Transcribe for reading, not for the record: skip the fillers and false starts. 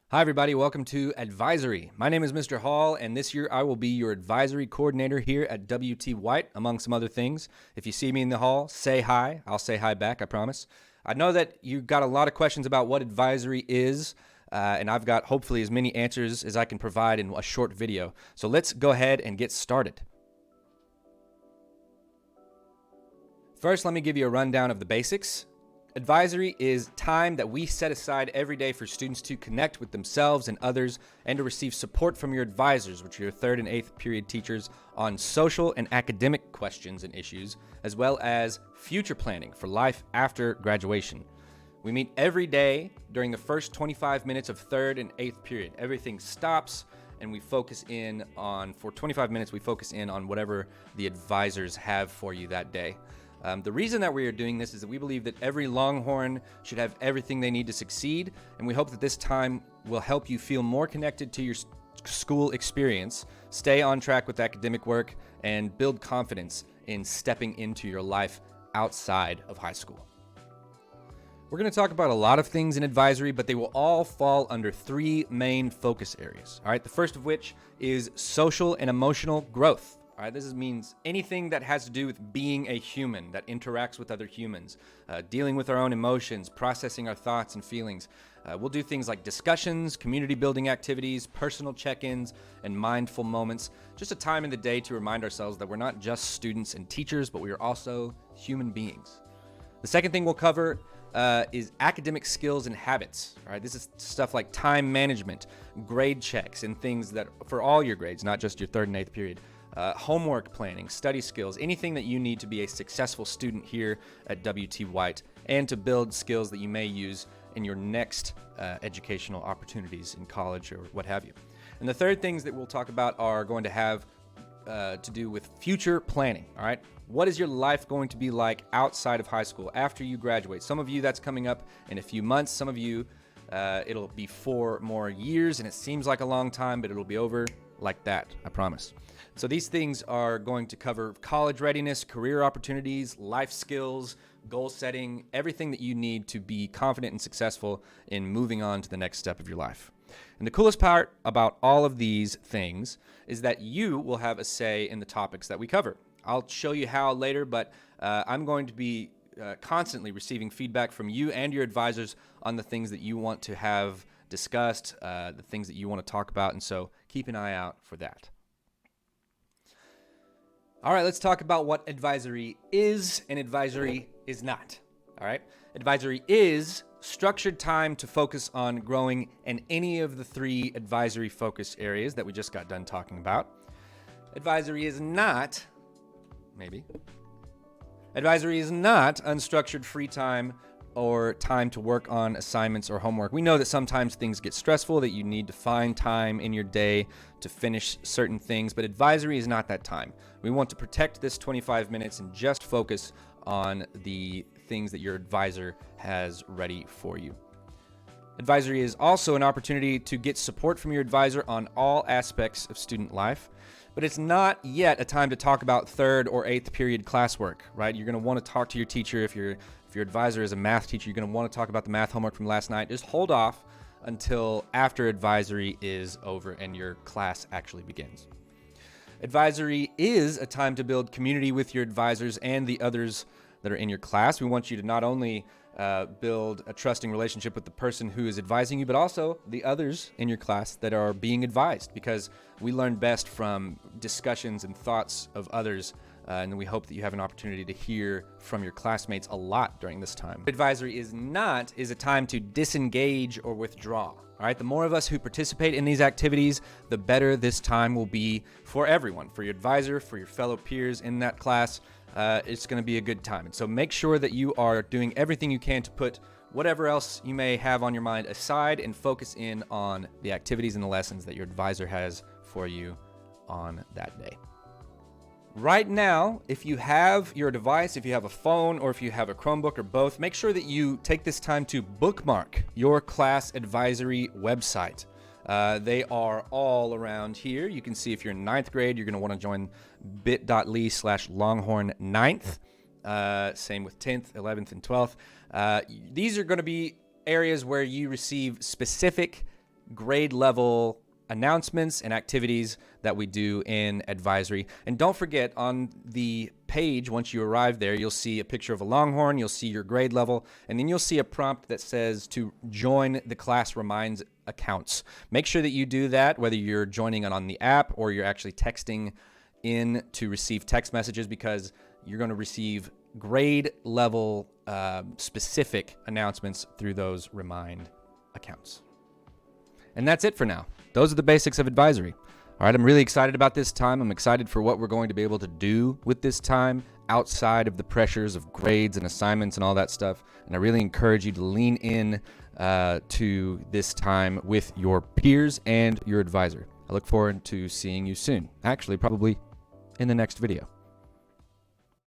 Hi, everybody. Welcome to Advisory. My name is Mr. Hall, and this year I will be your advisory coordinator here at WT White, among some other things. If you see me in the hall, say hi. I'll say hi back, I promise. I know that you got a lot of questions about what advisory is, and I've got hopefully as many answers as I can provide in a short video. So let's go ahead and get started. First, let me give you a rundown of the basics. Advisory is time that we set aside every day for students to connect with themselves and others and to receive support from your advisors, which are your third and eighth period teachers, on social and academic questions and issues, as well as future planning for life after graduation. We meet every day during the first 25 minutes of third and eighth period. Everything stops and we focus in on, for 25 minutes, we focus in on whatever the advisors have for you that day. The reason that we are doing this is that we believe that every Longhorn should have everything they need to succeed, and we hope that this time will help you feel more connected to your school experience, stay on track with academic work, and build confidence in stepping into your life outside of high school. We're going to talk about a lot of things in advisory, but they will all fall under three main focus areas. All right, the first of which is social and emotional growth. All right, this means anything that has to do with being a human that interacts with other humans, dealing with our own emotions, processing our thoughts and feelings. We'll do things like discussions, community building activities, personal check-ins, and mindful moments. Just a time in the day to remind ourselves that we're not just students and teachers, but we are also human beings. The second thing we'll cover is academic skills and habits. All right, this is stuff like time management, grade checks, and things that for all your grades, not just your third and eighth period. Homework planning, study skills, anything that you need to be a successful student here at WT White and to build skills that you may use in your next educational opportunities in college or what have you. And the third things that we'll talk about are going to have to do with future planning, all right? What is your life going to be like outside of high school after you graduate? Some of you, that's coming up in a few months. Some of you, it'll be 4 more years, and it seems like a long time, but it'll be over like that, I promise. So these things are going to cover college readiness, career opportunities, life skills, goal setting, everything that you need to be confident and successful in moving on to the next step of your life. And the coolest part about all of these things is that you will have a say in the topics that we cover. I'll show you how later, but I'm going to be constantly receiving feedback from you and your advisors on the things that you want to have discussed, the things that you want to talk about, and so keep an eye out for that. All right, let's talk about what advisory is and advisory is not. All right, advisory is structured time to focus on growing in any of the 3 advisory focus areas that we just got done talking about. Advisory is not, advisory is not unstructured free time or time to work on assignments or homework. We know that sometimes things get stressful, that you need to find time in your day to finish certain things, but advisory is not that time. We want to protect this 25 minutes and just focus on the things that your advisor has ready for you. Advisory is also an opportunity to get support from your advisor on all aspects of student life, but it's not yet a time to talk about third or eighth period classwork, right? You're going to want to talk to your teacher. If your advisor is a math teacher, you're going to want to talk about the math homework from last night. Just hold off until after advisory is over and your class actually begins. Advisory is a time to build community with your advisors and the others that are in your class. We want you to not only build a trusting relationship with the person who is advising you, but also the others in your class that are being advised, because we learn best from discussions and thoughts of others, and we hope that you have an opportunity to hear from your classmates a lot during this time. Advisory is a time to disengage or withdraw. All right, the more of us who participate in these activities, the better this time will be for everyone, for your advisor, for your fellow peers in that class. It's going to be a good time. And so make sure that you are doing everything you can to put whatever else you may have on your mind aside and focus in on the activities and the lessons that your advisor has for you on that day. Right now, if you have your device, if you have a phone, or if you have a Chromebook or both, make sure that you take this time to bookmark your class advisory website. They are all around here. You can see if you're in 9th grade, you're going to want to join bit.ly/Longhorn9th. Same with 10th, 11th, and 12th. These are going to be areas where you receive specific grade level announcements and activities that we do in advisory. And don't forget, on the page, once you arrive there, you'll see a picture of a Longhorn, you'll see your grade level, and then you'll see a prompt that says to join the Class Reminds accounts. Make sure that you do that, whether you're joining it on the app or you're actually texting in to receive text messages, because you're going to receive grade level specific announcements through those Remind accounts. And that's it for now. Those are the basics of advisory. All right, I'm really excited about this time. I'm excited for what we're going to be able to do with this time outside of the pressures of grades and assignments and all that stuff. And I really encourage you to lean in to this time with your peers and your advisor. I look forward to seeing you soon. Actually, probably in the next video.